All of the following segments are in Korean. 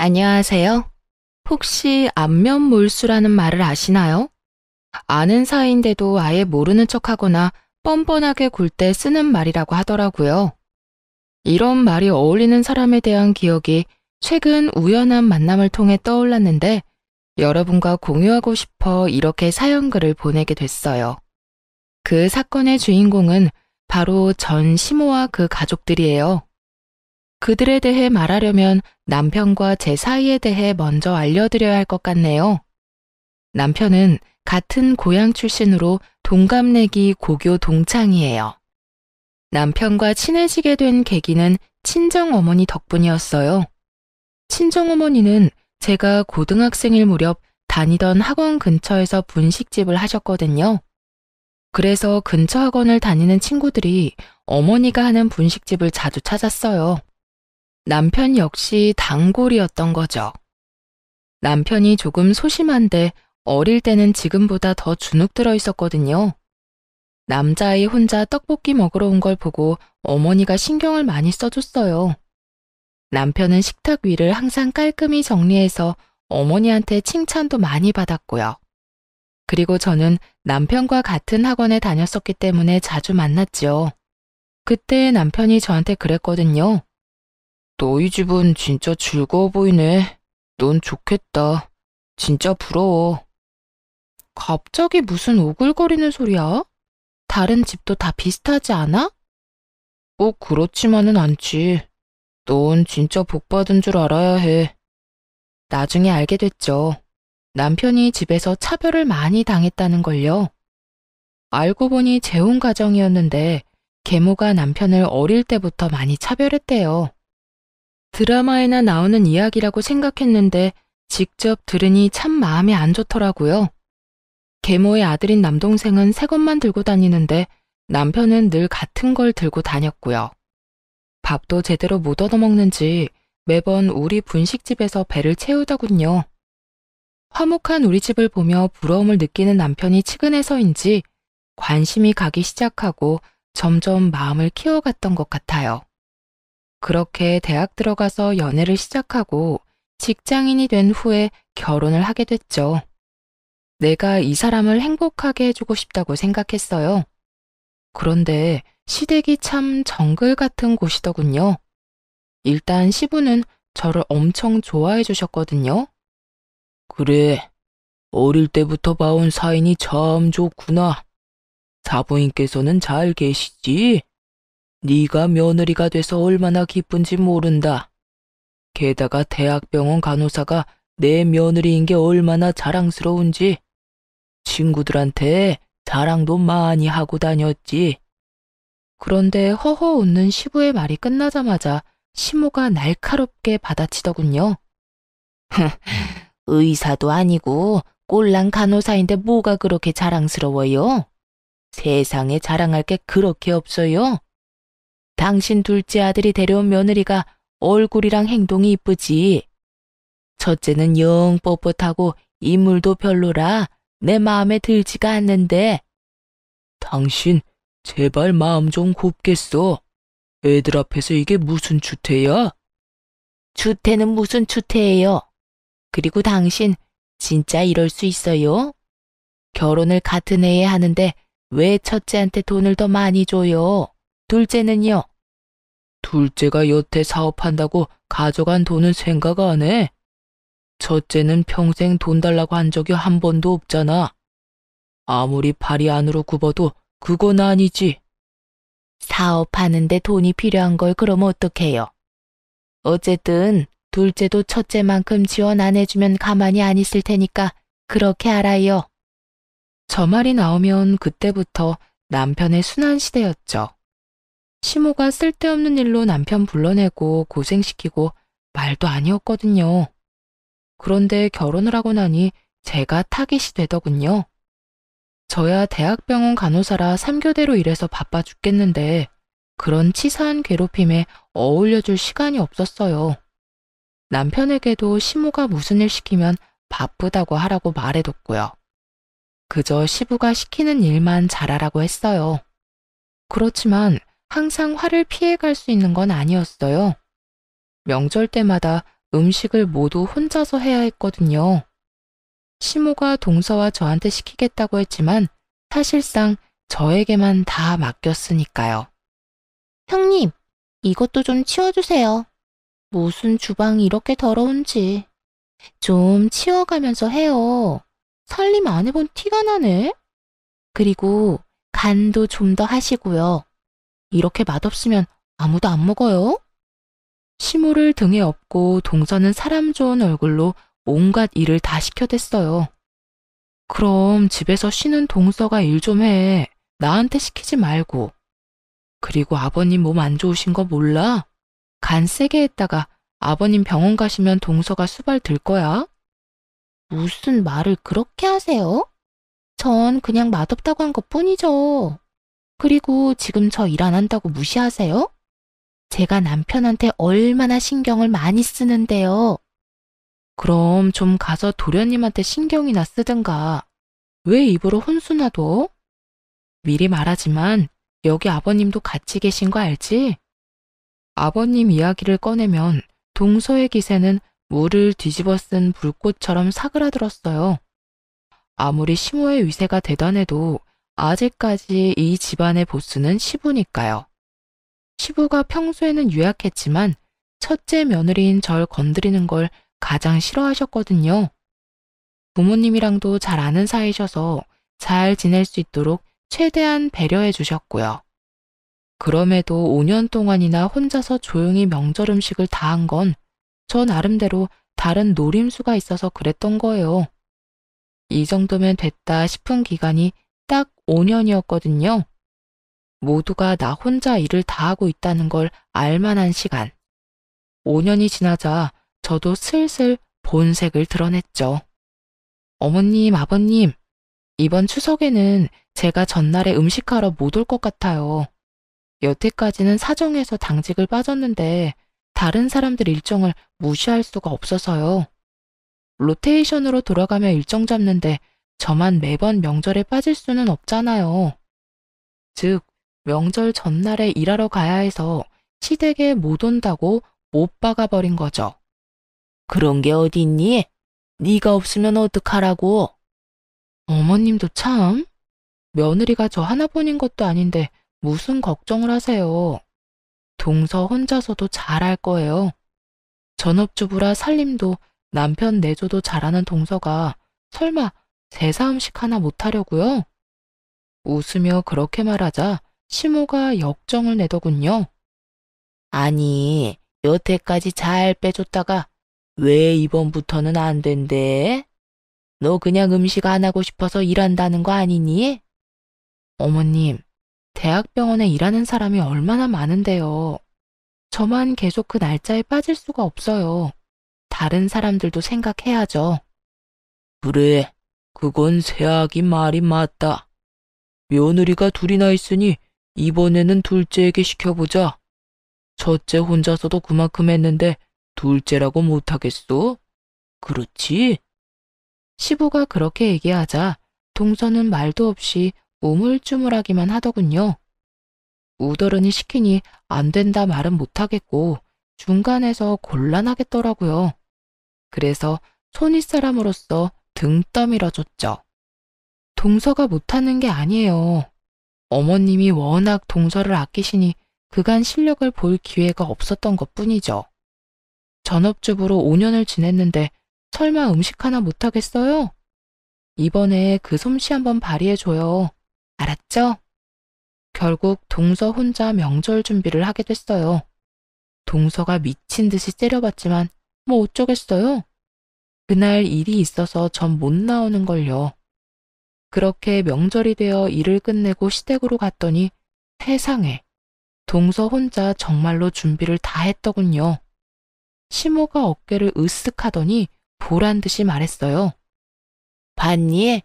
안녕하세요. 혹시 안면몰수라는 말을 아시나요? 아는 사이인데도 아예 모르는 척하거나 뻔뻔하게 굴 때 쓰는 말이라고 하더라고요. 이런 말이 어울리는 사람에 대한 기억이 최근 우연한 만남을 통해 떠올랐는데 여러분과 공유하고 싶어 이렇게 사연글을 보내게 됐어요. 그 사건의 주인공은 바로 전 시모와 그 가족들이에요. 그들에 대해 말하려면 남편과 제 사이에 대해 먼저 알려드려야 할 것 같네요. 남편은 같은 고향 출신으로 동갑내기 고교 동창이에요. 남편과 친해지게 된 계기는 친정어머니 덕분이었어요. 친정어머니는 제가 고등학생일 무렵 다니던 학원 근처에서 분식집을 하셨거든요. 그래서 근처 학원을 다니는 친구들이 어머니가 하는 분식집을 자주 찾았어요. 남편 역시 단골이었던 거죠. 남편이 조금 소심한데 어릴 때는 지금보다 더 주눅 들어 있었거든요. 남자아이 혼자 떡볶이 먹으러 온 걸 보고 어머니가 신경을 많이 써줬어요. 남편은 식탁 위를 항상 깔끔히 정리해서 어머니한테 칭찬도 많이 받았고요. 그리고 저는 남편과 같은 학원에 다녔었기 때문에 자주 만났죠. 그때 남편이 저한테 그랬거든요. 너희 집은 진짜 즐거워 보이네. 넌 좋겠다. 진짜 부러워. 갑자기 무슨 오글거리는 소리야? 다른 집도 다 비슷하지 않아? 꼭 그렇지만은 않지. 넌 진짜 복 받은 줄 알아야 해. 나중에 알게 됐죠. 남편이 집에서 차별을 많이 당했다는 걸요. 알고 보니 재혼 가정이었는데 계모가 남편을 어릴 때부터 많이 차별했대요. 드라마에나 나오는 이야기라고 생각했는데 직접 들으니 참 마음이 안 좋더라고요. 계모의 아들인 남동생은 새 것만 들고 다니는데 남편은 늘 같은 걸 들고 다녔고요. 밥도 제대로 못 얻어먹는지 매번 우리 분식집에서 배를 채우더군요. 화목한 우리 집을 보며 부러움을 느끼는 남편이 측은해서인지 관심이 가기 시작하고 점점 마음을 키워갔던 것 같아요. 그렇게 대학 들어가서 연애를 시작하고 직장인이 된 후에 결혼을 하게 됐죠. 내가 이 사람을 행복하게 해주고 싶다고 생각했어요. 그런데 시댁이 참 정글 같은 곳이더군요. 일단 시부는 저를 엄청 좋아해 주셨거든요. 그래, 어릴 때부터 봐온 사인이 참 좋구나. 사부인께서는 잘 계시지? 네가 며느리가 돼서 얼마나 기쁜지 모른다. 게다가 대학병원 간호사가 내 며느리인 게 얼마나 자랑스러운지 친구들한테 자랑도 많이 하고 다녔지. 그런데 허허 웃는 시부의 말이 끝나자마자 시모가 날카롭게 받아치더군요. 의사도 아니고 꼴랑 간호사인데 뭐가 그렇게 자랑스러워요? 세상에 자랑할 게 그렇게 없어요. 당신 둘째 아들이 데려온 며느리가 얼굴이랑 행동이 이쁘지. 첫째는 영 뻣뻣하고 인물도 별로라 내 마음에 들지가 않는데. 당신 제발 마음 좀 곱겠어. 애들 앞에서 이게 무슨 추태야? 추태는 무슨 추태예요? 그리고 당신 진짜 이럴 수 있어요? 결혼을 같은 해에 하는데 왜 첫째한테 돈을 더 많이 줘요? 둘째는요? 둘째가 여태 사업한다고 가져간 돈은 생각 안 해? 첫째는 평생 돈 달라고 한 적이 한 번도 없잖아. 아무리 발이 안으로 굽어도 그건 아니지. 사업하는데 돈이 필요한 걸 그럼 어떡해요? 어쨌든 둘째도 첫째만큼 지원 안 해주면 가만히 안 있을 테니까 그렇게 알아요. 저 말이 나오면 그때부터 남편의 순환 시대였죠. 시모가 쓸데없는 일로 남편 불러내고 고생시키고 말도 아니었거든요. 그런데 결혼을 하고 나니 제가 타깃이 되더군요. 저야 대학병원 간호사라 3교대로 일해서 바빠 죽겠는데 그런 치사한 괴롭힘에 어울려줄 시간이 없었어요. 남편에게도 시모가 무슨 일 시키면 바쁘다고 하라고 말해뒀고요. 그저 시부가 시키는 일만 잘하라고 했어요. 그렇지만 항상 화를 피해갈 수 있는 건 아니었어요. 명절 때마다 음식을 모두 혼자서 해야 했거든요. 시모가 동서와 저한테 시키겠다고 했지만 사실상 저에게만 다 맡겼으니까요. 형님, 이것도 좀 치워주세요. 무슨 주방이 이렇게 더러운지. 좀 치워가면서 해요. 살림 안 해본 티가 나네. 그리고 간도 좀 더 하시고요. 이렇게 맛없으면 아무도 안 먹어요. 시모를 등에 업고 동서는 사람 좋은 얼굴로 온갖 일을 다 시켜댔어요. 그럼 집에서 쉬는 동서가 일 좀 해. 나한테 시키지 말고. 그리고 아버님 몸 안 좋으신 거 몰라? 간 세게 했다가 아버님 병원 가시면 동서가 수발 들 거야. 무슨 말을 그렇게 하세요? 전 그냥 맛없다고 한 것뿐이죠. 그리고 지금 저 일 안 한다고 무시하세요? 제가 남편한테 얼마나 신경을 많이 쓰는데요. 그럼 좀 가서 도련님한테 신경이나 쓰든가. 왜 입으로 혼수나둬? 미리 말하지만 여기 아버님도 같이 계신 거 알지? 아버님 이야기를 꺼내면 동서의 기세는 물을 뒤집어 쓴 불꽃처럼 사그라들었어요. 아무리 시모의 위세가 대단해도 아직까지 이 집안의 보스는 시부니까요. 시부가 평소에는 유약했지만 첫째 며느리인 절 건드리는 걸 가장 싫어하셨거든요. 부모님이랑도 잘 아는 사이셔서 잘 지낼 수 있도록 최대한 배려해 주셨고요. 그럼에도 5년 동안이나 혼자서 조용히 명절 음식을 다 한 건 저 나름대로 다른 노림수가 있어서 그랬던 거예요. 이 정도면 됐다 싶은 기간이 딱 5년이었거든요. 모두가 나 혼자 일을 다 하고 있다는 걸 알만한 시간. 5년이 지나자 저도 슬슬 본색을 드러냈죠. 어머님, 아버님, 이번 추석에는 제가 전날에 음식하러 못 올 것 같아요. 여태까지는 사정해서 당직을 빠졌는데 다른 사람들 일정을 무시할 수가 없어서요. 로테이션으로 돌아가며 일정 잡는데 저만 매번 명절에 빠질 수는 없잖아요. 즉, 명절 전날에 일하러 가야 해서 시댁에 못 온다고 못 박아버린 거죠. 그런 게 어딨니? 네가 없으면 어떡하라고? 어머님도 참. 며느리가 저 하나뿐인 것도 아닌데 무슨 걱정을 하세요. 동서 혼자서도 잘할 거예요. 전업주부라 살림도 남편 내조도 잘하는 동서가 설마 제사음식 하나 못하려고요? 웃으며 그렇게 말하자 시모가 역정을 내더군요. 아니, 여태까지 잘 빼줬다가 왜 이번부터는 안 된대? 너 그냥 음식 안 하고 싶어서 일한다는 거 아니니? 어머님, 대학병원에 일하는 사람이 얼마나 많은데요. 저만 계속 그 날짜에 빠질 수가 없어요. 다른 사람들도 생각해야죠. 그래, 그건 새아기 말이 맞다. 며느리가 둘이나 있으니 이번에는 둘째에게 시켜보자. 첫째 혼자서도 그만큼 했는데 둘째라고 못하겠어? 그렇지? 시부가 그렇게 얘기하자 동서는 말도 없이 우물쭈물하기만 하더군요. 우더른이 시키니 안 된다 말은 못하겠고 중간에서 곤란하겠더라고요. 그래서 손윗사람으로서 등 떠밀어줬죠. 동서가 못하는 게 아니에요. 어머님이 워낙 동서를 아끼시니 그간 실력을 볼 기회가 없었던 것뿐이죠. 전업주부로 5년을 지냈는데 설마 음식 하나 못하겠어요? 이번에 그 솜씨 한번 발휘해줘요. 알았죠? 결국 동서 혼자 명절 준비를 하게 됐어요. 동서가 미친 듯이 째려봤지만 뭐 어쩌겠어요? 그날 일이 있어서 전 못 나오는 걸요. 그렇게 명절이 되어 일을 끝내고 시댁으로 갔더니 세상에 동서 혼자 정말로 준비를 다 했더군요. 시모가 어깨를 으쓱 하더니 보란 듯이 말했어요. 봤니?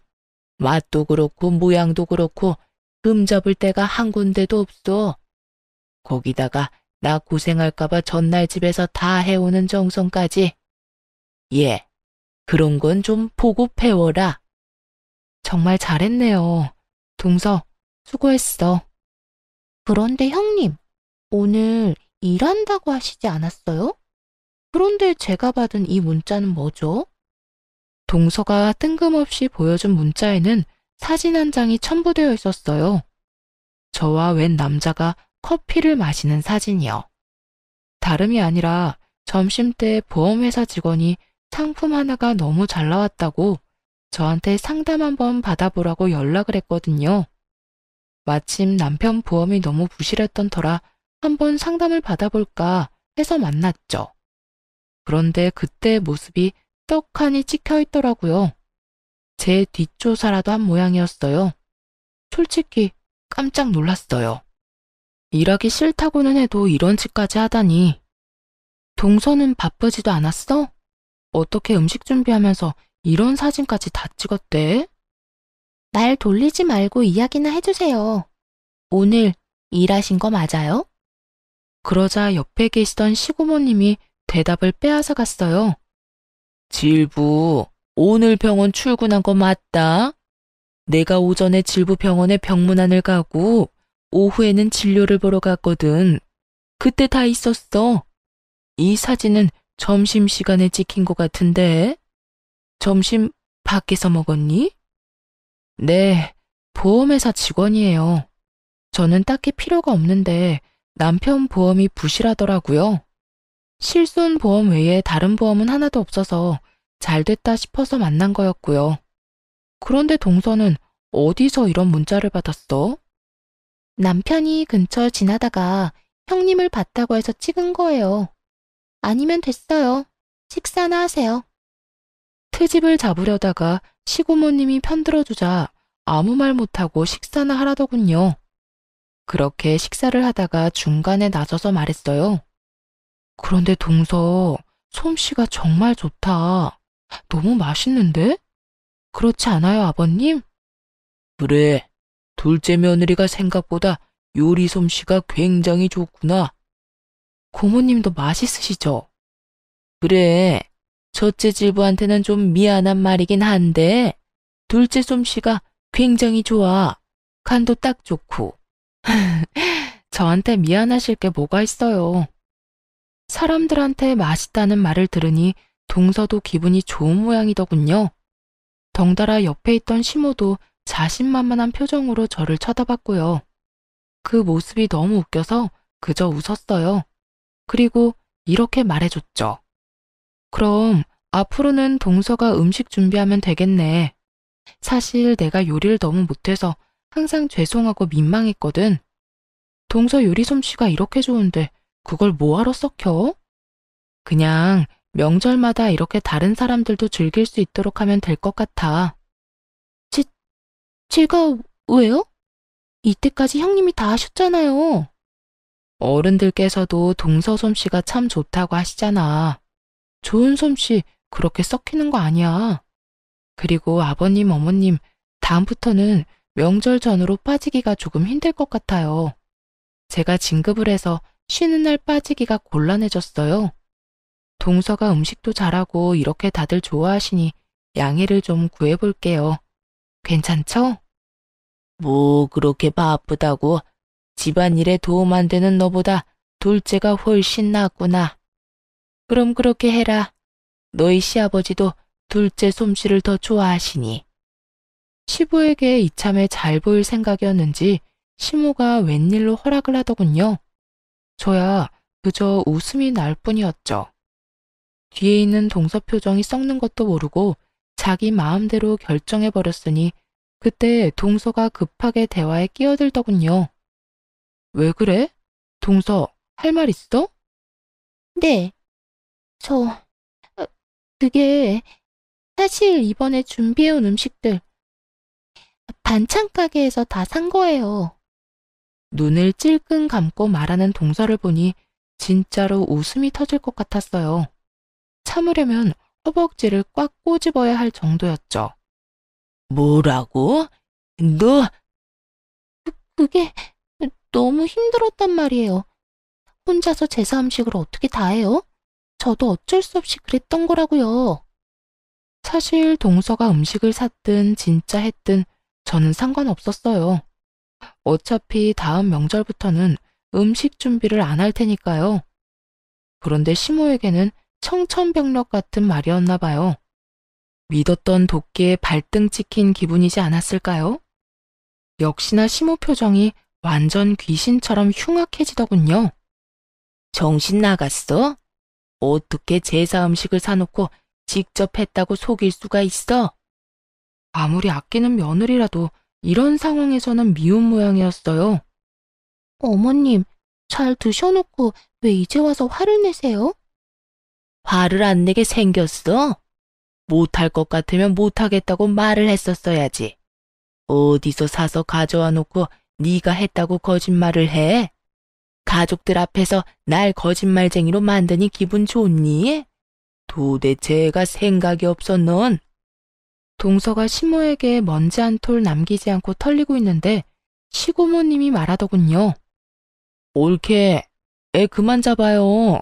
맛도 그렇고 모양도 그렇고 금 잡을 데가 한 군데도 없어. 거기다가 나 고생할까봐 전날 집에서 다 해오는 정성까지. 예, 그런 건 좀 보고 배워라. 정말 잘했네요. 동서, 수고했어. 그런데 형님, 오늘 일한다고 하시지 않았어요? 그런데 제가 받은 이 문자는 뭐죠? 동서가 뜬금없이 보여준 문자에는 사진 한 장이 첨부되어 있었어요. 저와 웬 남자가 커피를 마시는 사진이요. 다름이 아니라 점심때 보험회사 직원이 상품 하나가 너무 잘 나왔다고 저한테 상담 한번 받아보라고 연락을 했거든요. 마침 남편 보험이 너무 부실했던 터라 한번 상담을 받아볼까 해서 만났죠. 그런데 그때 모습이 떡하니 찍혀 있더라고요. 제 뒷조사라도 한 모양이었어요. 솔직히 깜짝 놀랐어요. 일하기 싫다고는 해도 이런 짓까지 하다니. 동서는 바쁘지도 않았어? 어떻게 음식 준비하면서 이런 사진까지 다 찍었대? 말 돌리지 말고 이야기나 해주세요. 오늘 일하신 거 맞아요? 그러자 옆에 계시던 시고모님이 대답을 빼앗아 갔어요. 질부, 오늘 병원 출근한 거 맞다? 내가 오전에 질부 병원에 병문안을 가고 오후에는 진료를 보러 갔거든. 그때 다 있었어. 이 사진은 점심시간에 찍힌 것 같은데? 점심 밖에서 먹었니? 네, 보험회사 직원이에요. 저는 딱히 필요가 없는데 남편 보험이 부실하더라고요. 실손보험 외에 다른 보험은 하나도 없어서 잘 됐다 싶어서 만난 거였고요. 그런데 동서는 어디서 이런 문자를 받았어? 남편이 근처 지나다가 형님을 봤다고 해서 찍은 거예요. 아니면 됐어요. 식사나 하세요. 트집을 잡으려다가 시고모님이 편들어주자 아무 말 못하고 식사나 하라더군요. 그렇게 식사를 하다가 중간에 나서서 말했어요. 그런데 동서, 솜씨가 정말 좋다. 너무 맛있는데? 그렇지 않아요, 아버님? 그래, 둘째 며느리가 생각보다 요리 솜씨가 굉장히 좋구나. 고모님도 맛있으시죠? 그래, 첫째 질부한테는 좀 미안한 말이긴 한데 둘째 솜씨가 굉장히 좋아. 간도 딱 좋고. 저한테 미안하실 게 뭐가 있어요. 사람들한테 맛있다는 말을 들으니 동서도 기분이 좋은 모양이더군요. 덩달아 옆에 있던 시모도 자신만만한 표정으로 저를 쳐다봤고요. 그 모습이 너무 웃겨서 그저 웃었어요. 그리고 이렇게 말해줬죠. 그럼 앞으로는 동서가 음식 준비하면 되겠네. 사실 내가 요리를 너무 못해서 항상 죄송하고 민망했거든. 동서 요리 솜씨가 이렇게 좋은데 그걸 뭐하러 썩혀? 그냥 명절마다 이렇게 다른 사람들도 즐길 수 있도록 하면 될 것 같아. 제가 왜요? 이때까지 형님이 다 하셨잖아요. 어른들께서도 동서 솜씨가 참 좋다고 하시잖아. 좋은 솜씨 그렇게 썩히는 거 아니야. 그리고 아버님, 어머님, 다음부터는 명절 전후로 빠지기가 조금 힘들 것 같아요. 제가 진급을 해서 쉬는 날 빠지기가 곤란해졌어요. 동서가 음식도 잘하고 이렇게 다들 좋아하시니 양해를 좀 구해볼게요. 괜찮죠? 뭐 그렇게 바쁘다고 집안일에 도움 안 되는 너보다 둘째가 훨씬 낫구나. 그럼 그렇게 해라. 너희 시아버지도 둘째 솜씨를 더 좋아하시니. 시부에게 이참에 잘 보일 생각이었는지 시모가 웬일로 허락을 하더군요. 저야 그저 웃음이 날 뿐이었죠. 뒤에 있는 동서 표정이 썩는 것도 모르고 자기 마음대로 결정해버렸으니 그때 동서가 급하게 대화에 끼어들더군요. 왜 그래? 동서, 할 말 있어? 네, 그게 사실 이번에 준비해온 음식들 반찬 가게에서 다 산 거예요. 눈을 찔끔 감고 말하는 동서를 보니 진짜로 웃음이 터질 것 같았어요. 참으려면 허벅지를 꽉 꼬집어야 할 정도였죠. 뭐라고? 너? 그게 너무 힘들었단 말이에요. 혼자서 제사 음식을 어떻게 다 해요? 저도 어쩔 수 없이 그랬던 거라고요. 사실 동서가 음식을 샀든 진짜 했든 저는 상관없었어요. 어차피 다음 명절부터는 음식 준비를 안 할 테니까요. 그런데 시모에게는 청천벽력 같은 말이었나 봐요. 믿었던 도끼에 발등 찍힌 기분이지 않았을까요? 역시나 시모 표정이 완전 귀신처럼 흉악해지더군요. 정신 나갔어? 어떻게 제사 음식을 사놓고 직접 했다고 속일 수가 있어? 아무리 아끼는 며느리라도 이런 상황에서는 미운 모양이었어요. 어머님, 잘 드셔놓고 왜 이제 와서 화를 내세요? 화를 안 내게 생겼어? 못할 것 같으면 못하겠다고 말을 했었어야지. 어디서 사서 가져와 놓고 네가 했다고 거짓말을 해? 가족들 앞에서 날 거짓말쟁이로 만드니 기분 좋니? 도대체 애가 생각이 없어 넌? 동서가 시모에게 먼지 한 톨 남기지 않고 털리고 있는데 시고모님이 말하더군요. 옳게, 애 그만 잡아요.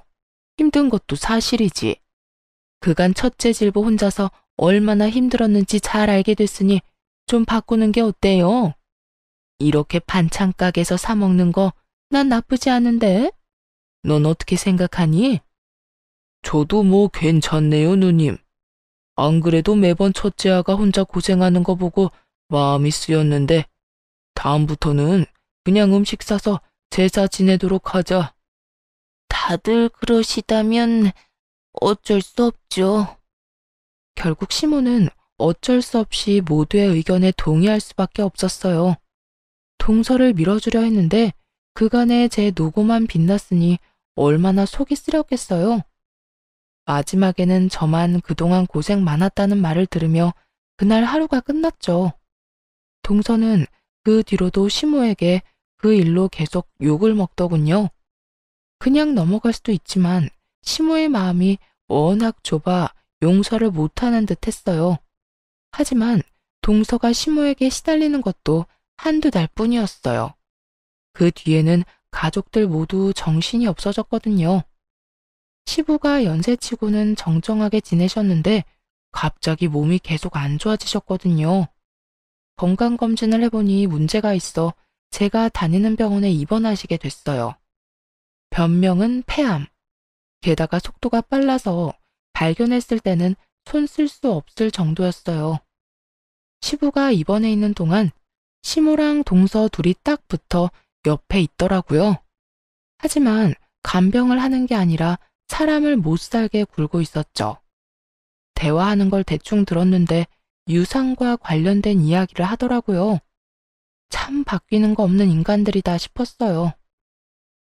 힘든 것도 사실이지. 그간 첫째 질보 혼자서 얼마나 힘들었는지 잘 알게 됐으니 좀 바꾸는 게 어때요? 이렇게 반찬 가게에서 사 먹는 거 난 나쁘지 않은데? 넌 어떻게 생각하니? 저도 뭐 괜찮네요, 누님. 안 그래도 매번 첫째 아가 혼자 고생하는 거 보고 마음이 쓰였는데 다음부터는 그냥 음식 사서 제사 지내도록 하자. 다들 그러시다면 어쩔 수 없죠. 결국 시모는 어쩔 수 없이 모두의 의견에 동의할 수밖에 없었어요. 동서를 밀어주려 했는데 그간에 제 노고만 빛났으니 얼마나 속이 쓰렸겠어요. 마지막에는 저만 그동안 고생 많았다는 말을 들으며 그날 하루가 끝났죠. 동서는 그 뒤로도 시모에게 그 일로 계속 욕을 먹더군요. 그냥 넘어갈 수도 있지만 시모의 마음이 워낙 좁아 용서를 못하는 듯 했어요. 하지만 동서가 시모에게 시달리는 것도 한두 달 뿐이었어요. 그 뒤에는 가족들 모두 정신이 없어졌거든요. 시부가 연세치고는 정정하게 지내셨는데 갑자기 몸이 계속 안 좋아지셨거든요. 건강검진을 해보니 문제가 있어 제가 다니는 병원에 입원하시게 됐어요. 변명은 폐암. 게다가 속도가 빨라서 발견했을 때는 손 쓸 수 없을 정도였어요. 시부가 입원해 있는 동안 시모랑 동서 둘이 딱 붙어 옆에 있더라고요. 하지만 간병을 하는 게 아니라 사람을 못 살게 굴고 있었죠. 대화하는 걸 대충 들었는데 유산과 관련된 이야기를 하더라고요. 참 바뀌는 거 없는 인간들이다 싶었어요.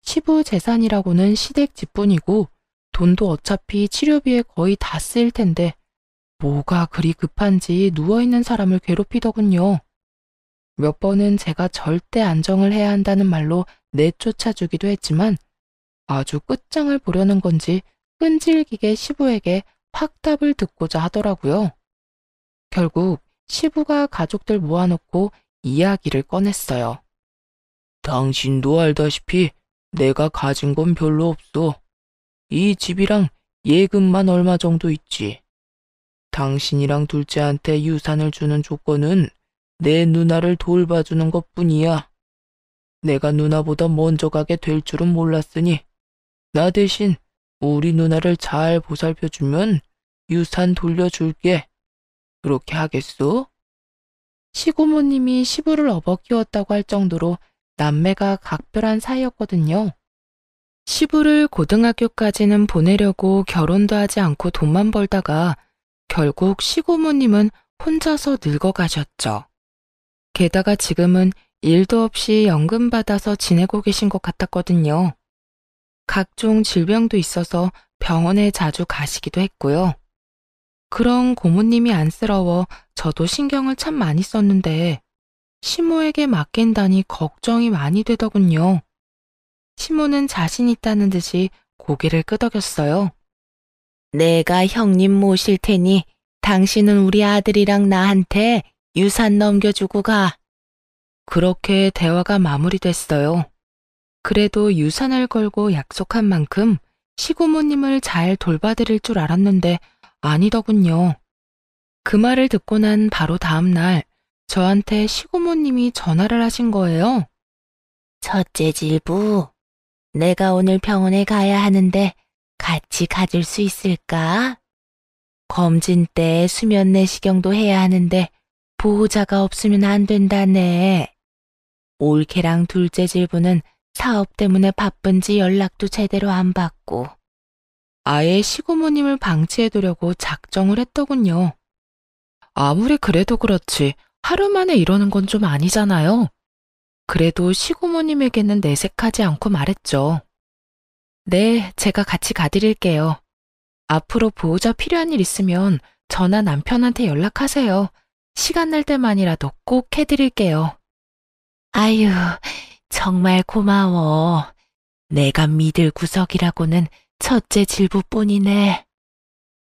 시부 재산이라고는 시댁 집뿐이고 돈도 어차피 치료비에 거의 다 쓰일 텐데 뭐가 그리 급한지 누워있는 사람을 괴롭히더군요. 몇 번은 제가 절대 안정을 해야 한다는 말로 내쫓아주기도 했지만 아주 끝장을 보려는 건지 끈질기게 시부에게 확답을 듣고자 하더라고요. 결국 시부가 가족들 모아놓고 이야기를 꺼냈어요. 당신도 알다시피 내가 가진 건 별로 없어. 이 집이랑 예금만 얼마 정도 있지. 당신이랑 둘째한테 유산을 주는 조건은 내 누나를 돌봐주는 것뿐이야. 내가 누나보다 먼저 가게 될 줄은 몰랐으니 나 대신 우리 누나를 잘 보살펴주면 유산 돌려줄게. 그렇게 하겠소? 시고모님이 시부를 업어 키웠다고 할 정도로 남매가 각별한 사이였거든요. 시부를 고등학교까지는 보내려고 결혼도 하지 않고 돈만 벌다가 결국 시고모님은 혼자서 늙어가셨죠. 게다가 지금은 일도 없이 연금 받아서 지내고 계신 것 같았거든요. 각종 질병도 있어서 병원에 자주 가시기도 했고요. 그런 고모님이 안쓰러워 저도 신경을 참 많이 썼는데 시모에게 맡긴다니 걱정이 많이 되더군요. 시모는 자신 있다는 듯이 고개를 끄덕였어요. 내가 형님 모실 테니 당신은 우리 아들이랑 나한테 유산 넘겨주고 가. 그렇게 대화가 마무리됐어요. 그래도 유산을 걸고 약속한 만큼 시고모님을 잘 돌봐드릴 줄 알았는데 아니더군요. 그 말을 듣고 난 바로 다음 날 저한테 시고모님이 전화를 하신 거예요. 첫째 질부, 내가 오늘 병원에 가야 하는데 같이 가질 수 있을까? 검진 때 수면 내시경도 해야 하는데 보호자가 없으면 안 된다네. 올케랑 둘째 질부는 사업 때문에 바쁜지 연락도 제대로 안 받고. 아예 시고모님을 방치해두려고 작정을 했더군요. 아무리 그래도 그렇지 하루 만에 이러는 건 좀 아니잖아요. 그래도 시고모님에게는 내색하지 않고 말했죠. 네, 제가 같이 가드릴게요. 앞으로 보호자 필요한 일 있으면 저나 남편한테 연락하세요. 시간 날 때만이라도 꼭 해드릴게요. 아유, 정말 고마워. 내가 믿을 구석이라고는 첫째 질부뿐이네.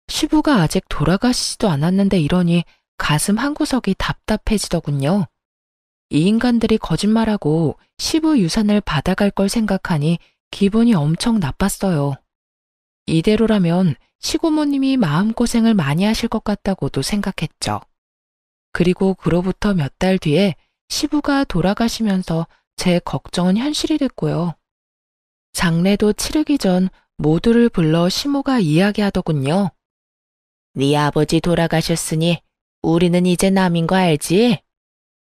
시부가 아직 돌아가시지도 않았는데 이러니 가슴 한구석이 답답해지더군요. 이 인간들이 거짓말하고 시부 유산을 받아갈 걸 생각하니 기분이 엄청 나빴어요. 이대로라면 시고모님이 마음고생을 많이 하실 것 같다고도 생각했죠. 그리고 그로부터 몇 달 뒤에 시부가 돌아가시면서 제 걱정은 현실이 됐고요. 장례도 치르기 전 모두를 불러 시모가 이야기하더군요. 네 아버지 돌아가셨으니 우리는 이제 남인 거 알지?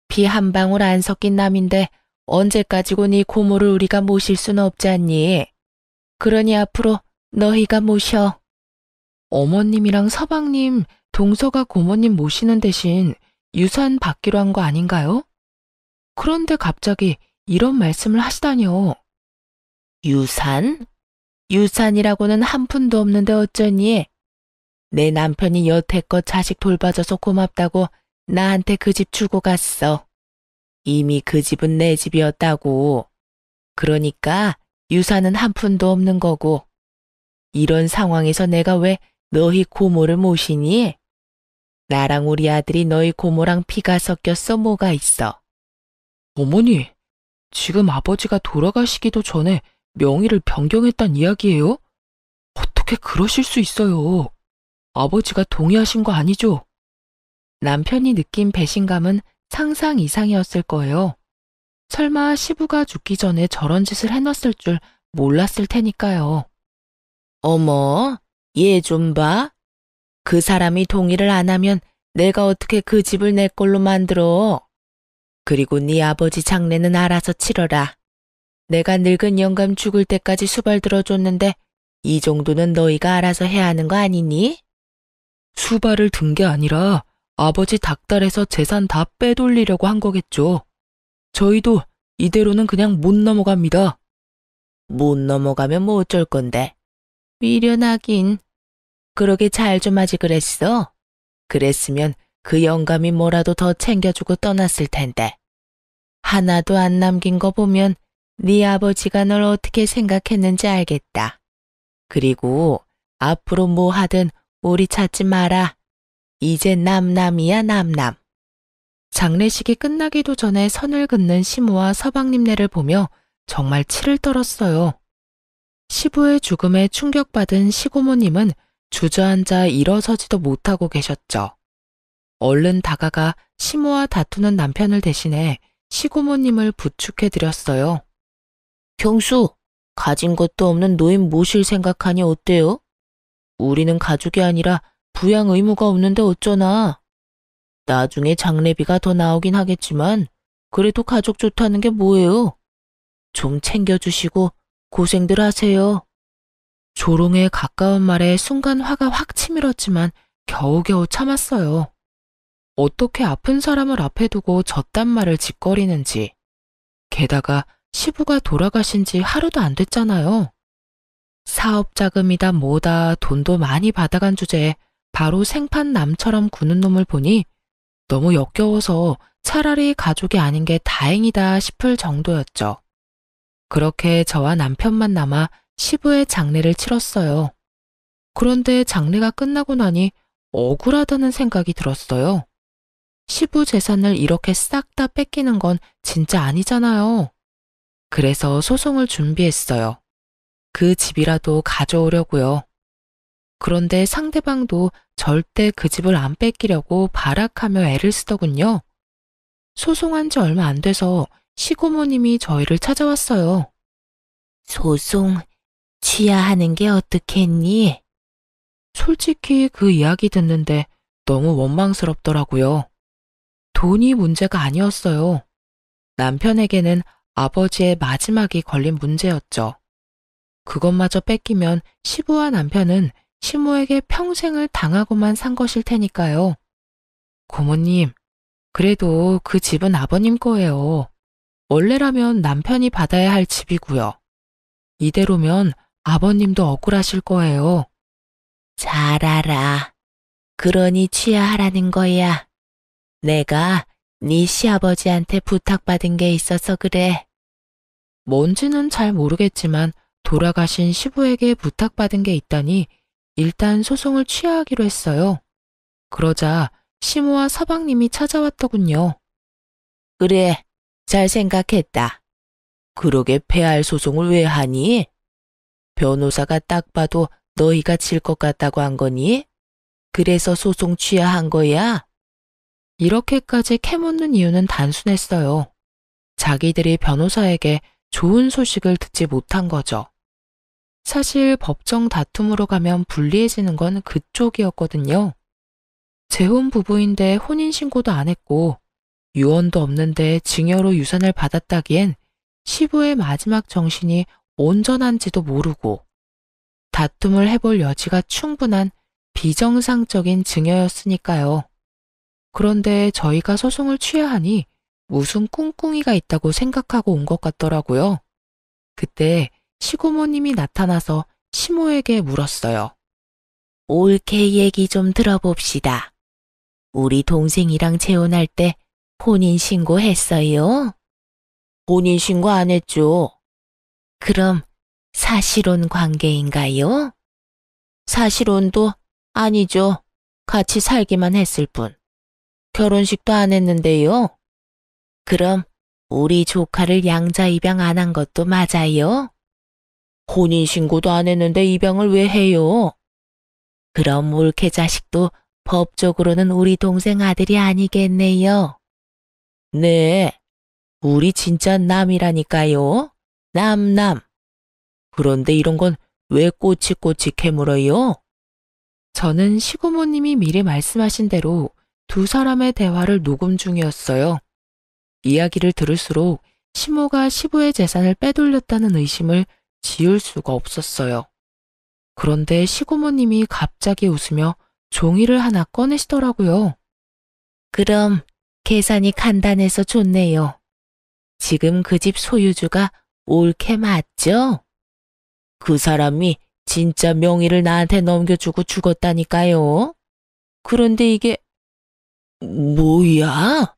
피 한 방울 안 섞인 남인데 언제까지고 네 고모를 우리가 모실 순 없지 않니? 그러니 앞으로 너희가 모셔. 어머님이랑 서방님, 동서가 고모님 모시는 대신 유산 받기로 한 거 아닌가요? 그런데 갑자기 이런 말씀을 하시다니요. 유산? 유산이라고는 한 푼도 없는데 어쩌니? 내 남편이 여태껏 자식 돌봐줘서 고맙다고 나한테 그 집 주고 갔어. 이미 그 집은 내 집이었다고. 그러니까 유산은 한 푼도 없는 거고. 이런 상황에서 내가 왜 너희 고모를 모시니? 나랑 우리 아들이 너희 고모랑 피가 섞였어 뭐가 있어? 어머니, 지금 아버지가 돌아가시기도 전에 명의를 변경했단 이야기예요? 어떻게 그러실 수 있어요? 아버지가 동의하신 거 아니죠? 남편이 느낀 배신감은 상상 이상이었을 거예요. 설마 시부가 죽기 전에 저런 짓을 해놨을 줄 몰랐을 테니까요. 어머, 얘 좀 봐. 그 사람이 동의를 안 하면 내가 어떻게 그 집을 내 걸로 만들어. 그리고 네 아버지 장례는 알아서 치러라. 내가 늙은 영감 죽을 때까지 수발 들어줬는데 이 정도는 너희가 알아서 해야 하는 거 아니니? 수발을 든 게 아니라 아버지 닥달해서 재산 다 빼돌리려고 한 거겠죠. 저희도 이대로는 그냥 못 넘어갑니다. 못 넘어가면 뭐 어쩔 건데. 미련하긴. 그러게 잘 좀 하지 그랬어. 그랬으면 그 영감이 뭐라도 더 챙겨주고 떠났을 텐데. 하나도 안 남긴 거 보면 네 아버지가 널 어떻게 생각했는지 알겠다. 그리고 앞으로 뭐 하든 우리 찾지 마라. 이제 남남이야 남남. 장례식이 끝나기도 전에 선을 긋는 시모와 서방님네를 보며 정말 치를 떨었어요. 시부의 죽음에 충격받은 시고모님은 주저앉아 일어서지도 못하고 계셨죠. 얼른 다가가 시모와 다투는 남편을 대신해 시고모님을 부축해드렸어요. 경수, 가진 것도 없는 노인 모실 생각하니 어때요? 우리는 가족이 아니라 부양 의무가 없는데 어쩌나. 나중에 장례비가 더 나오긴 하겠지만 그래도 가족 좋다는 게 뭐예요? 좀 챙겨주시고 고생들 하세요. 조롱에 가까운 말에 순간 화가 확 치밀었지만 겨우겨우 참았어요. 어떻게 아픈 사람을 앞에 두고 저딴 말을 짓거리는지. 게다가 시부가 돌아가신 지 하루도 안 됐잖아요. 사업 자금이다 뭐다 돈도 많이 받아간 주제에 바로 생판 남처럼 구는 놈을 보니 너무 역겨워서 차라리 가족이 아닌 게 다행이다 싶을 정도였죠. 그렇게 저와 남편만 남아 시부의 장례를 치렀어요. 그런데 장례가 끝나고 나니 억울하다는 생각이 들었어요. 시부 재산을 이렇게 싹 다 뺏기는 건 진짜 아니잖아요. 그래서 소송을 준비했어요. 그 집이라도 가져오려고요. 그런데 상대방도 절대 그 집을 안 뺏기려고 발악하며 애를 쓰더군요. 소송한 지 얼마 안 돼서 시고모님이 저희를 찾아왔어요. 소송 취하하는 게 어떻겠니? 솔직히 그 이야기 듣는데 너무 원망스럽더라고요. 돈이 문제가 아니었어요. 남편에게는 아버지의 마지막이 걸린 문제였죠. 그것마저 뺏기면 시부와 남편은 시모에게 평생을 당하고만 산 것일 테니까요. 고모님, 그래도 그 집은 아버님 거예요. 원래라면 남편이 받아야 할 집이고요. 이대로면 아버님도 억울하실 거예요. 잘 알아. 그러니 취하하라는 거야. 내가 네 시아버지한테 부탁받은 게 있어서 그래. 뭔지는 잘 모르겠지만 돌아가신 시부에게 부탁받은 게 있다니 일단 소송을 취하하기로 했어요. 그러자 시모와 서방님이 찾아왔더군요. 그래, 잘 생각했다. 그러게 패할 소송을 왜 하니? 변호사가 딱 봐도 너희가 질 것 같다고 한 거니? 그래서 소송 취하한 거야? 이렇게까지 캐묻는 이유는 단순했어요. 자기들이 변호사에게 좋은 소식을 듣지 못한 거죠. 사실 법정 다툼으로 가면 불리해지는 건 그쪽이었거든요. 재혼 부부인데 혼인신고도 안 했고 유언도 없는데 증여로 유산을 받았다기엔 시부의 마지막 정신이 온전한지도 모르고 다툼을 해볼 여지가 충분한 비정상적인 증여였으니까요. 그런데 저희가 소송을 취하하니 무슨 꿍꿍이가 있다고 생각하고 온 것 같더라고요. 그때 시고모님이 나타나서 시모에게 물었어요. 옳게 얘기 좀 들어봅시다. 우리 동생이랑 재혼할 때 혼인신고했어요? 혼인신고 안 했죠. 그럼 사실혼 관계인가요? 사실혼도 아니죠. 같이 살기만 했을 뿐. 결혼식도 안 했는데요. 그럼 우리 조카를 양자 입양 안 한 것도 맞아요? 혼인신고도 안 했는데 입양을 왜 해요? 그럼 올케 자식도 법적으로는 우리 동생 아들이 아니겠네요. 네, 우리 진짜 남이라니까요. 남. 그런데 이런 건 왜 꼬치꼬치 캐물어요? 저는 시고모님이 미리 말씀하신 대로 두 사람의 대화를 녹음 중이었어요. 이야기를 들을수록 시모가 시부의 재산을 빼돌렸다는 의심을 지울 수가 없었어요. 그런데 시고모님이 갑자기 웃으며 종이를 하나 꺼내시더라고요. 그럼 계산이 간단해서 좋네요. 지금 그 집 소유주가 올케 맞죠? 그 사람이 진짜 명의를 나한테 넘겨주고 죽었다니까요. 그런데 이게 뭐야?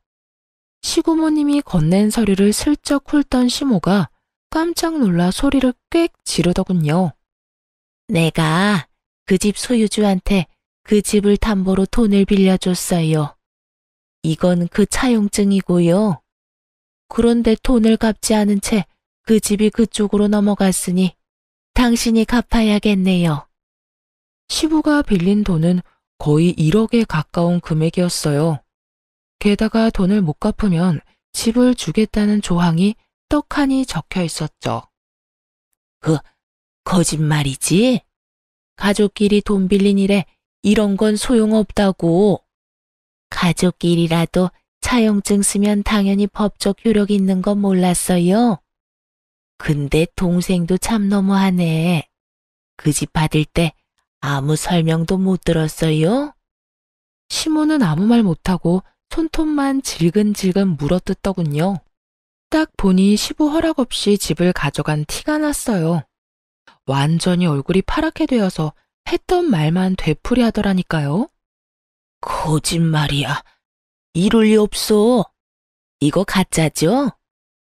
시고모님이 건넨 서류를 슬쩍 훑던 시모가 깜짝 놀라 소리를 꽥 지르더군요. 내가 그 집 소유주한테 그 집을 담보로 돈을 빌려줬어요. 이건 그 차용증이고요. 그런데 돈을 갚지 않은 채 그 집이 그쪽으로 넘어갔으니 당신이 갚아야겠네요. 시부가 빌린 돈은 거의 1억에 가까운 금액이었어요. 게다가 돈을 못 갚으면 집을 주겠다는 조항이 떡하니 적혀 있었죠. 거짓말이지? 가족끼리 돈 빌린 일에 이런 건 소용없다고. 가족끼리라도 차용증 쓰면 당연히 법적 효력이 있는 건 몰랐어요. 근데 동생도 참 너무하네. 그 집 받을 때 아무 설명도 못 들었어요? 시모는 아무 말 못하고 손톱만 질근질근 물어뜯더군요. 딱 보니 시부 허락 없이 집을 가져간 티가 났어요. 완전히 얼굴이 파랗게 되어서 했던 말만 되풀이 하더라니까요. 거짓말이야. 이럴 리 없어. 이거 가짜죠?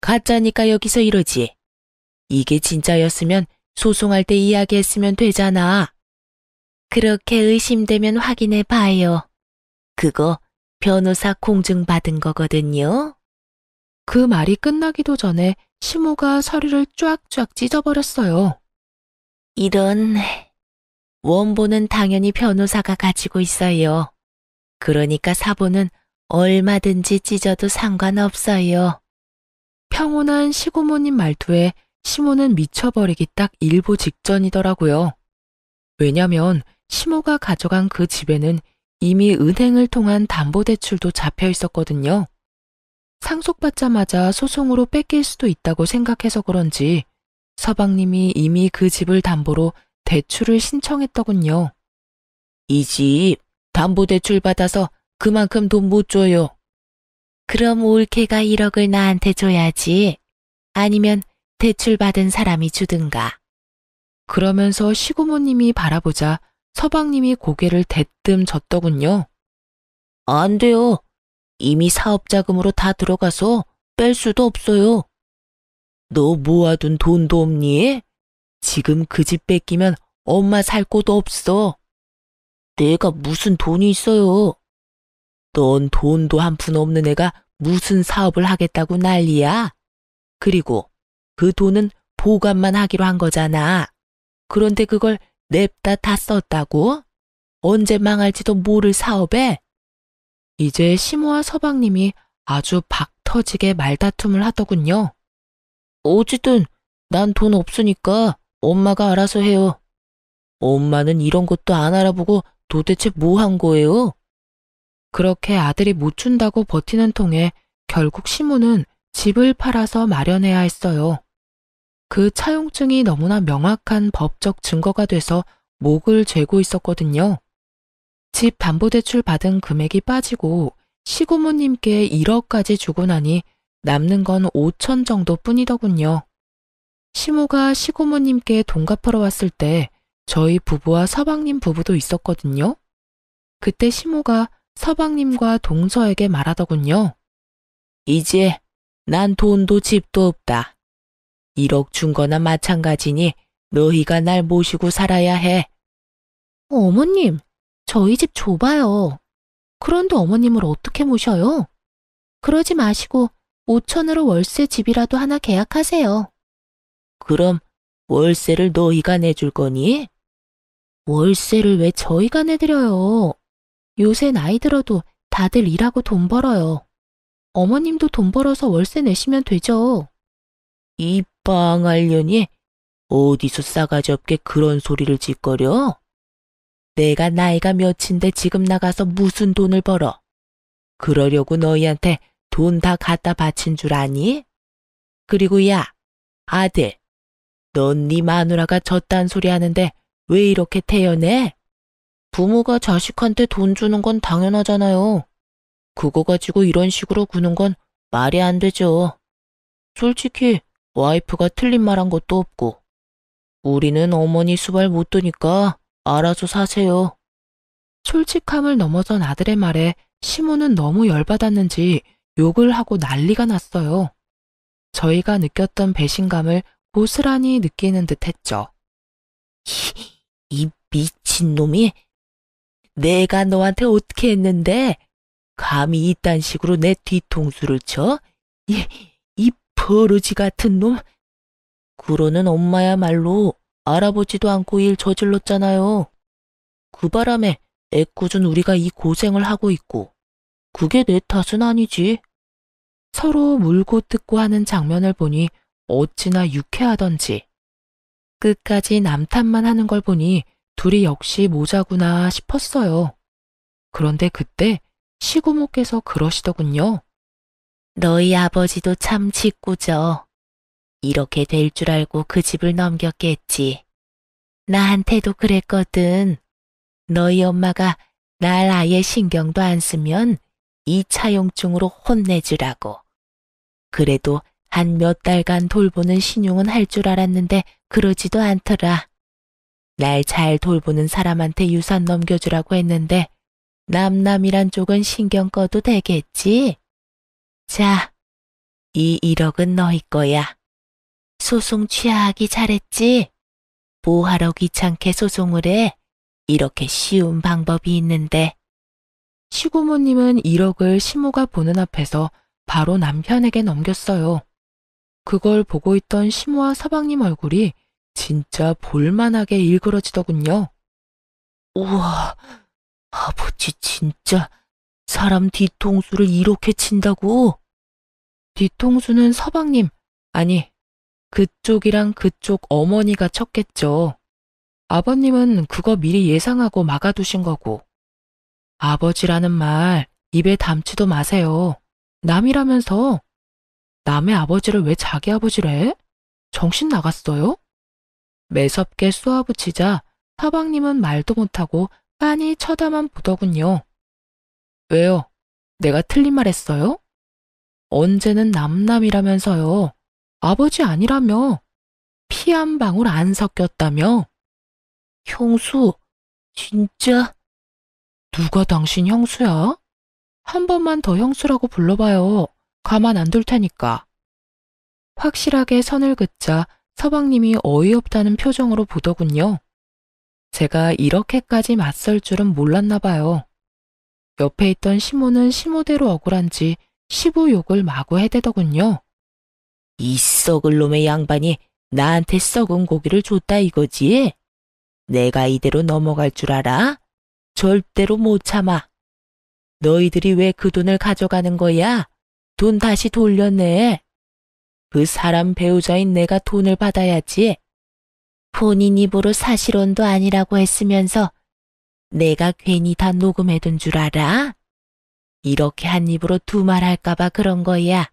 가짜니까 여기서 이러지. 이게 진짜였으면 소송할 때 이야기했으면 되잖아. 그렇게 의심되면 확인해 봐요. 그거 변호사 공증받은 거거든요. 그 말이 끝나기도 전에 시모가 서류를 쫙쫙 찢어버렸어요. 이런, 원본은 당연히 변호사가 가지고 있어요. 그러니까 사본은 얼마든지 찢어도 상관없어요. 평온한 시고모님 말투에 시모는 미쳐버리기 딱 일보 직전이더라고요. 왜냐면 시모가 가져간 그 집에는 이미 은행을 통한 담보대출도 잡혀 있었거든요. 상속받자마자 소송으로 뺏길 수도 있다고 생각해서 그런지 서방님이 이미 그 집을 담보로 대출을 신청했더군요. 이 집 담보대출 받아서 그만큼 돈 못 줘요. 그럼 올케가 1억을 나한테 줘야지. 아니면 대출 받은 사람이 주든가. 그러면서 시고모님이 바라보자 서방님이 고개를 대뜸 젓더군요. 안 돼요. 이미 사업자금으로 다 들어가서 뺄 수도 없어요. 너 모아둔 돈도 없니? 지금 그 집 뺏기면 엄마 살 곳도 없어. 내가 무슨 돈이 있어요. 넌 돈도 한 푼 없는 애가 무슨 사업을 하겠다고 난리야. 그리고 그 돈은 보관만 하기로 한 거잖아. 그런데 그걸 냅다 다 썼다고? 언제 망할지도 모를 사업에? 이제 시모와 서방님이 아주 박 터지게 말다툼을 하더군요. 어쨌든 난 돈 없으니까 엄마가 알아서 해요. 엄마는 이런 것도 안 알아보고 도대체 뭐 한 거예요? 그렇게 아들이 못 준다고 버티는 통에 결국 시모는 집을 팔아서 마련해야 했어요. 그 차용증이 너무나 명확한 법적 증거가 돼서 목을 죄고 있었거든요. 집 담보대출 받은 금액이 빠지고 시고모님께 1억까지 주고 나니 남는 건 5천 정도 뿐이더군요. 시모가 시고모님께 돈 갚으러 왔을 때 저희 부부와 서방님 부부도 있었거든요. 그때 시모가 서방님과 동서에게 말하더군요. 이제 난 돈도 집도 없다. 1억 준 거나 마찬가지니 너희가 날 모시고 살아야 해. 어머님, 저희 집 좁아요. 그런데 어머님을 어떻게 모셔요? 그러지 마시고 5천으로 월세 집이라도 하나 계약하세요. 그럼 월세를 너희가 내줄 거니? 월세를 왜 저희가 내드려요? 요새 나이 들어도 다들 일하고 돈 벌어요. 어머님도 돈 벌어서 월세 내시면 되죠. 이 빵알년이 어디서 싸가지 없게 그런 소리를 짓거려? 내가 나이가 몇인데 지금 나가서 무슨 돈을 벌어? 그러려고 너희한테 돈 다 갖다 바친 줄 아니? 그리고 야, 아들, 넌 네 마누라가 졌단 소리 하는데 왜 이렇게 태연해? 부모가 자식한테 돈 주는 건 당연하잖아요. 그거 가지고 이런 식으로 구는 건 말이 안 되죠. 솔직히 와이프가 틀린 말 한 것도 없고 우리는 어머니 수발 못 두니까 알아서 사세요. 솔직함을 넘어선 아들의 말에 시모는 너무 열받았는지 욕을 하고 난리가 났어요. 저희가 느꼈던 배신감을 고스란히 느끼는 듯 했죠. 이 미친놈이 내가 너한테 어떻게 했는데 감히 이딴 식으로 내 뒤통수를 쳐? 이 버러지 같은 놈. 그러는 엄마야말로 알아보지도 않고 일 저질렀잖아요. 그 바람에 애꿎은 우리가 이 고생을 하고 있고 그게 내 탓은 아니지. 서로 물고 뜯고 하는 장면을 보니 어찌나 유쾌하던지. 끝까지 남 탓만 하는 걸 보니 둘이 역시 모자구나 싶었어요. 그런데 그때 시고모께서 그러시더군요. 너희 아버지도 참 짓궂어. 이렇게 될 줄 알고 그 집을 넘겼겠지. 나한테도 그랬거든. 너희 엄마가 날 아예 신경도 안 쓰면 이 차용증으로 혼내주라고. 그래도 한 몇 달간 돌보는 신용은 할 줄 알았는데 그러지도 않더라. 날 잘 돌보는 사람한테 유산 넘겨주라고 했는데 남남이란 쪽은 신경 꺼도 되겠지? 자, 이 1억은 너희 거야. 소송 취하하기 잘했지? 뭐하러 귀찮게 소송을 해? 이렇게 쉬운 방법이 있는데. 시고모님은 1억을 시모가 보는 앞에서 바로 남편에게 넘겼어요. 그걸 보고 있던 시모와 서방님 얼굴이 진짜 볼만하게 일그러지더군요. 우와, 아버지 진짜 사람 뒤통수를 이렇게 친다고? 뒤통수는 서방님, 아니, 그쪽이랑 그쪽 어머니가 쳤겠죠. 아버님은 그거 미리 예상하고 막아두신 거고. 아버지라는 말 입에 담지도 마세요. 남이라면서. 남의 아버지를 왜 자기 아버지래? 정신 나갔어요? 매섭게 쏘아붙이자 사방님은 말도 못하고 빤히 쳐다만 보더군요. 왜요? 내가 틀린 말 했어요? 언제는 남남이라면서요. 아버지 아니라며. 피 한 방울 안 섞였다며. 형수, 진짜? 누가 당신 형수야? 한 번만 더 형수라고 불러봐요. 가만 안 둘 테니까. 확실하게 선을 긋자 서방님이 어이없다는 표정으로 보더군요. 제가 이렇게까지 맞설 줄은 몰랐나 봐요. 옆에 있던 시모는 시모대로 억울한지 시부 욕을 마구 해대더군요. 이 썩을 놈의 양반이 나한테 썩은 고기를 줬다 이거지? 내가 이대로 넘어갈 줄 알아? 절대로 못 참아. 너희들이 왜 그 돈을 가져가는 거야? 돈 다시 돌려내. 그 사람 배우자인 내가 돈을 받아야지. 본인 입으로 사실혼도 아니라고 했으면서 내가 괜히 다 녹음해둔 줄 알아? 이렇게 한 입으로 두 말 할까봐 그런 거야.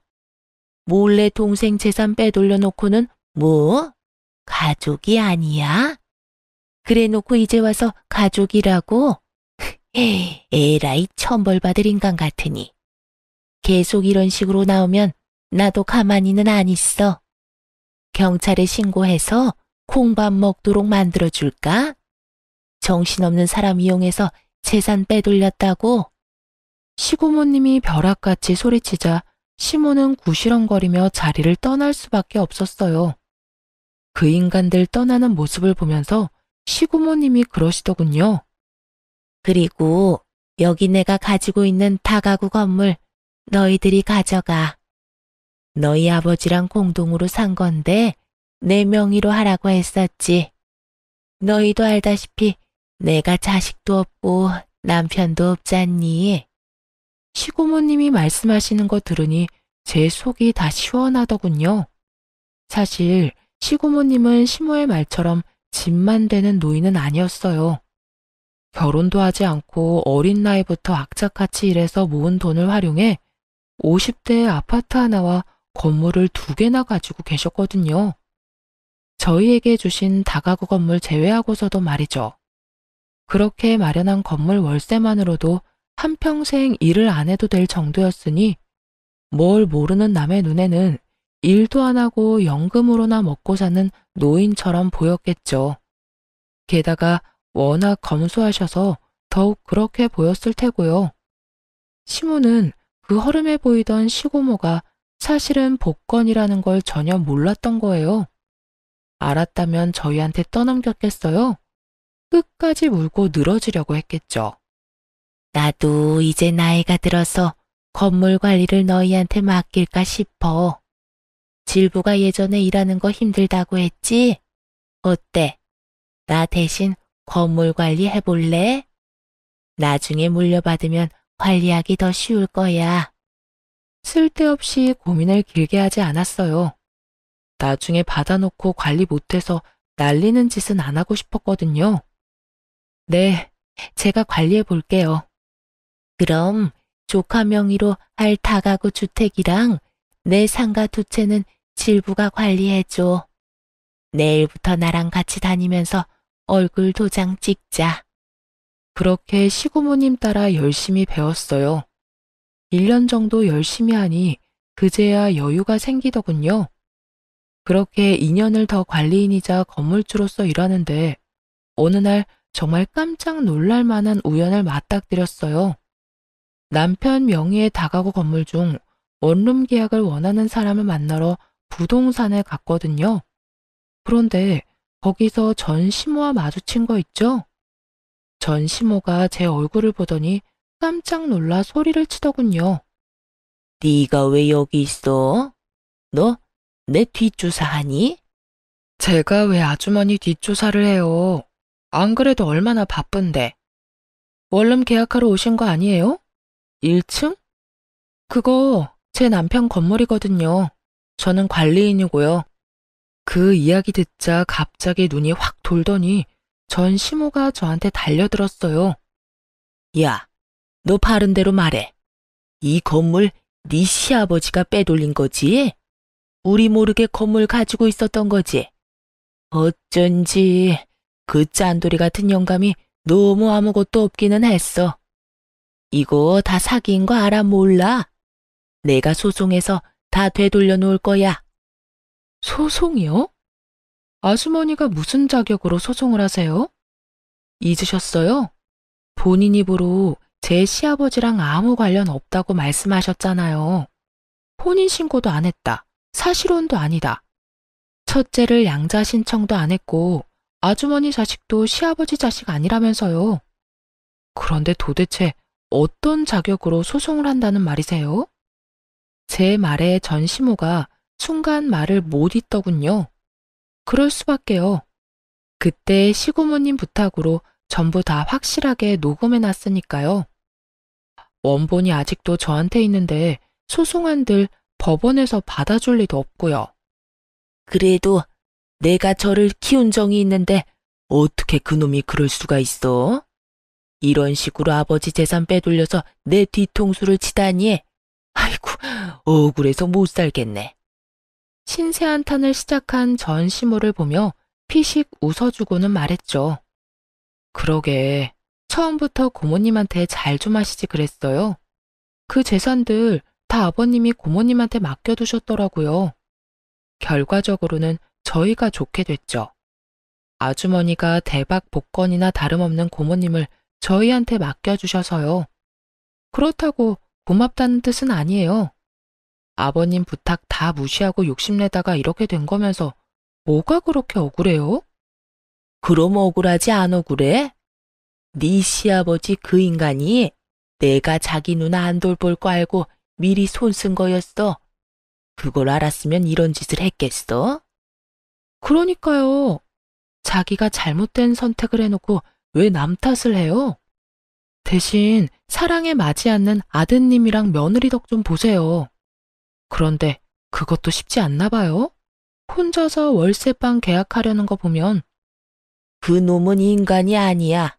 몰래 동생 재산 빼돌려 놓고는 뭐? 가족이 아니야? 그래 놓고 이제 와서 가족이라고? 에라이 천벌받을 인간 같으니. 계속 이런 식으로 나오면 나도 가만히는 안 있어. 경찰에 신고해서 콩밥 먹도록 만들어줄까? 정신없는 사람 이용해서 재산 빼돌렸다고? 시고모님이 벼락같이 소리치자 시모는 구시렁거리며 자리를 떠날 수밖에 없었어요. 그 인간들 떠나는 모습을 보면서 시고모님이 그러시더군요. 그리고 여기 내가 가지고 있는 다가구 건물 너희들이 가져가. 너희 아버지랑 공동으로 산 건데 내 명의로 하라고 했었지. 너희도 알다시피 내가 자식도 없고 남편도 없잖니. 시고모님이 말씀하시는 거 들으니 제 속이 다 시원하더군요. 사실 시고모님은 시모의 말처럼 집만 되는 노인은 아니었어요. 결혼도 하지 않고 어린 나이부터 악착같이 일해서 모은 돈을 활용해 50대의 아파트 하나와 건물을 2개나 가지고 계셨거든요. 저희에게 주신 다가구 건물 제외하고서도 말이죠. 그렇게 마련한 건물 월세만으로도 한평생 일을 안 해도 될 정도였으니 뭘 모르는 남의 눈에는 일도 안 하고 연금으로나 먹고 사는 노인처럼 보였겠죠. 게다가 워낙 검소하셔서 더욱 그렇게 보였을 테고요. 시모는 그 허름해 보이던 시고모가 사실은 복권이라는 걸 전혀 몰랐던 거예요. 알았다면 저희한테 떠넘겼겠어요? 끝까지 물고 늘어지려고 했겠죠. 나도 이제 나이가 들어서 건물 관리를 너희한테 맡길까 싶어. 질부가 예전에 일하는 거 힘들다고 했지? 어때? 나 대신 건물 관리 해볼래? 나중에 물려받으면 관리하기 더 쉬울 거야. 쓸데없이 고민을 길게 하지 않았어요. 나중에 받아놓고 관리 못해서 날리는 짓은 안 하고 싶었거든요. 네, 제가 관리해 볼게요. 그럼 조카 명의로 할 다가구 주택이랑 내 상가 2채는 질부가 관리해줘. 내일부터 나랑 같이 다니면서 얼굴 도장 찍자. 그렇게 시고모님 따라 열심히 배웠어요. 1년 정도 열심히 하니 그제야 여유가 생기더군요. 그렇게 2년을 더 관리인이자 건물주로서 일하는데 어느 날 정말 깜짝 놀랄 만한 우연을 맞닥뜨렸어요. 남편 명의의 다가구 건물 중 원룸 계약을 원하는 사람을 만나러 부동산에 갔거든요. 그런데 거기서 전 시모와 마주친 거 있죠? 전 시모가 제 얼굴을 보더니 깜짝 놀라 소리를 치더군요. 네가 왜 여기 있어? 너 내 뒷조사하니? 제가 왜 아주머니 뒷조사를 해요? 안 그래도 얼마나 바쁜데. 원룸 계약하러 오신 거 아니에요? 1층? 그거 제 남편 건물이거든요. 저는 관리인이고요. 그 이야기 듣자 갑자기 눈이 확 돌더니 전 시모가 저한테 달려들었어요. 야, 너 바른 대로 말해. 이 건물 네 시아버지가 빼돌린 거지? 우리 모르게 건물 가지고 있었던 거지? 어쩐지 그 짠돌이 같은 영감이 너무 아무것도 없기는 했어. 이거 다 사기인 거 알아 몰라? 내가 소송해서 다 되돌려 놓을 거야. 소송이요? 아주머니가 무슨 자격으로 소송을 하세요? 잊으셨어요? 본인 입으로 제 시아버지랑 아무 관련 없다고 말씀하셨잖아요. 혼인신고도 안 했다. 사실혼도 아니다. 첫째를 양자 신청도 안 했고 아주머니 자식도 시아버지 자식 아니라면서요. 그런데 도대체 어떤 자격으로 소송을 한다는 말이세요? 제 말에 전 시모가 순간 말을 못 잇더군요. 그럴 수밖에요. 그때 시고모님 부탁으로 전부 다 확실하게 녹음해놨으니까요. 원본이 아직도 저한테 있는데 소송한들 법원에서 받아줄 리도 없고요. 그래도 내가 저를 키운 정이 있는데 어떻게 그놈이 그럴 수가 있어? 이런 식으로 아버지 재산 빼돌려서 내 뒤통수를 치다니. 아이고, 억울해서 못 살겠네. 신세 한탄을 시작한 전 시모를 보며 피식 웃어주고는 말했죠. 그러게, 처음부터 고모님한테 잘 좀 하시지 그랬어요. 그 재산들 다 아버님이 고모님한테 맡겨두셨더라고요. 결과적으로는 저희가 좋게 됐죠. 아주머니가 대박 복권이나 다름없는 고모님을 저희한테 맡겨주셔서요. 그렇다고 고맙다는 뜻은 아니에요. 아버님 부탁 다 무시하고 욕심내다가 이렇게 된 거면서 뭐가 그렇게 억울해요? 그럼 억울하지 안 억울해? 네 시아버지 그 인간이 내가 자기 누나 안 돌볼 거 알고 미리 손 쓴 거였어. 그걸 알았으면 이런 짓을 했겠어? 그러니까요. 자기가 잘못된 선택을 해놓고 왜 남 탓을 해요? 대신 사랑에 맞지 않는 아드님이랑 며느리 덕 좀 보세요. 그런데 그것도 쉽지 않나 봐요. 혼자서 월세방 계약하려는 거 보면. 그 놈은 인간이 아니야.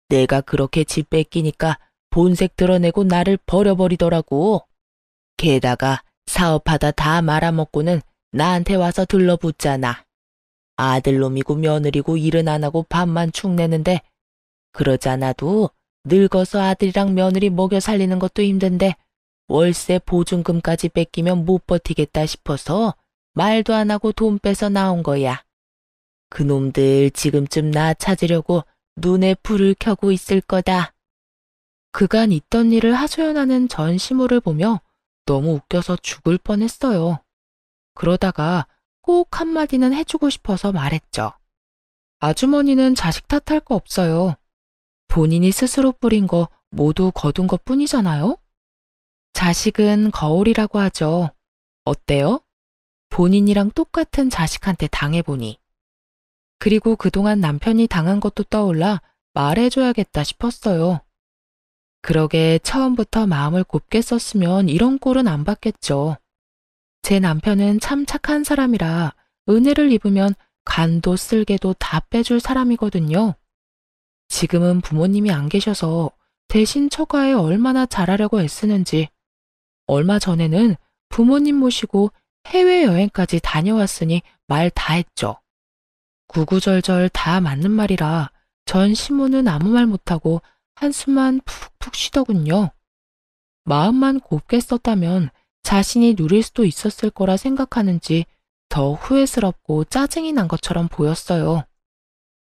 내가 그렇게 집 뺏기니까 본색 드러내고 나를 버려버리더라고. 게다가 사업하다 다 말아먹고는 나한테 와서 들러붙잖아. 아들놈이고 며느리고 일은 안 하고 밥만 축 내는데 그러잖아도 늙어서 아들이랑 며느리 먹여 살리는 것도 힘든데 월세 보증금까지 뺏기면 못 버티겠다 싶어서 말도 안 하고 돈 빼서 나온 거야. 그놈들 지금쯤 나 찾으려고 눈에 불을 켜고 있을 거다. 그간 있던 일을 하소연하는 전 시모를 보며 너무 웃겨서 죽을 뻔했어요. 그러다가 꼭 한마디는 해주고 싶어서 말했죠. 아주머니는 자식 탓할 거 없어요. 본인이 스스로 뿌린 거 모두 거둔 것 뿐이잖아요? 자식은 거울이라고 하죠. 어때요? 본인이랑 똑같은 자식한테 당해보니. 그리고 그동안 남편이 당한 것도 떠올라 말해줘야겠다 싶었어요. 그러게 처음부터 마음을 곱게 썼으면 이런 꼴은 안 받겠죠. 제 남편은 참 착한 사람이라 은혜를 입으면 간도 쓸개도 다 빼줄 사람이거든요. 지금은 부모님이 안 계셔서 대신 처가에 얼마나 잘하려고 애쓰는지. 얼마 전에는 부모님 모시고 해외여행까지 다녀왔으니 말 다 했죠. 구구절절 다 맞는 말이라 전 시모는 아무 말 못하고 한숨만 푹푹 쉬더군요. 마음만 곱게 썼다면 자신이 누릴 수도 있었을 거라 생각하는지 더 후회스럽고 짜증이 난 것처럼 보였어요.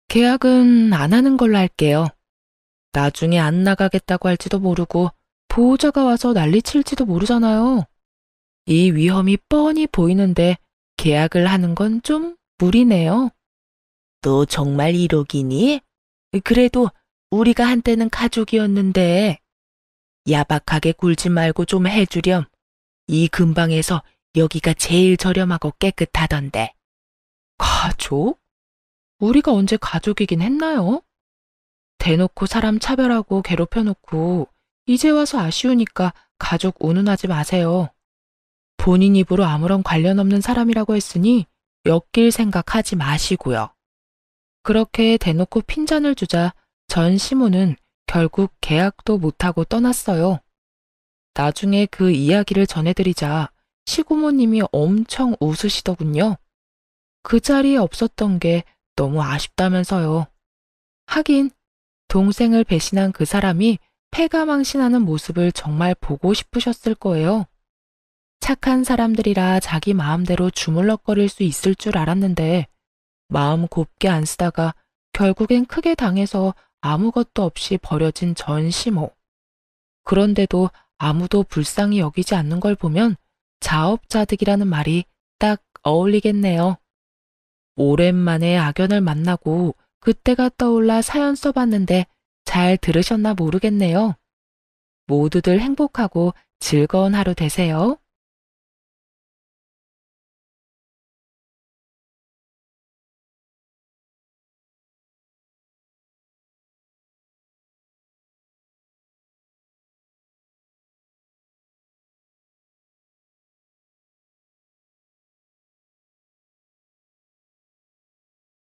계약은 안 하는 걸로 할게요. 나중에 안 나가겠다고 할지도 모르고 보호자가 와서 난리칠지도 모르잖아요. 이 위험이 뻔히 보이는데 계약을 하는 건 좀 무리네요. 너 정말 1억이니? 그래도 우리가 한때는 가족이었는데. 야박하게 굴지 말고 좀 해주렴. 이 근방에서 여기가 제일 저렴하고 깨끗하던데. 가족? 우리가 언제 가족이긴 했나요? 대놓고 사람 차별하고 괴롭혀놓고 이제 와서 아쉬우니까 가족 운운하지 마세요. 본인 입으로 아무런 관련 없는 사람이라고 했으니 엮일 생각하지 마시고요. 그렇게 대놓고 핀잔을 주자 전 시모는 결국 계약도 못하고 떠났어요. 나중에 그 이야기를 전해드리자 시고모님이 엄청 웃으시더군요. 그 자리에 없었던 게 너무 아쉽다면서요. 하긴 동생을 배신한 그 사람이 패가망신하는 모습을 정말 보고 싶으셨을 거예요. 착한 사람들이라 자기 마음대로 주물럭거릴 수 있을 줄 알았는데 마음 곱게 안 쓰다가 결국엔 크게 당해서 아무것도 없이 버려진 전 시모. 그런데도 아무도 불쌍히 여기지 않는 걸 보면 자업자득이라는 말이 딱 어울리겠네요. 오랜만에 악연을 만나고 그때가 떠올라 사연 써봤는데 잘 들으셨나 모르겠네요. 모두들 행복하고 즐거운 하루 되세요.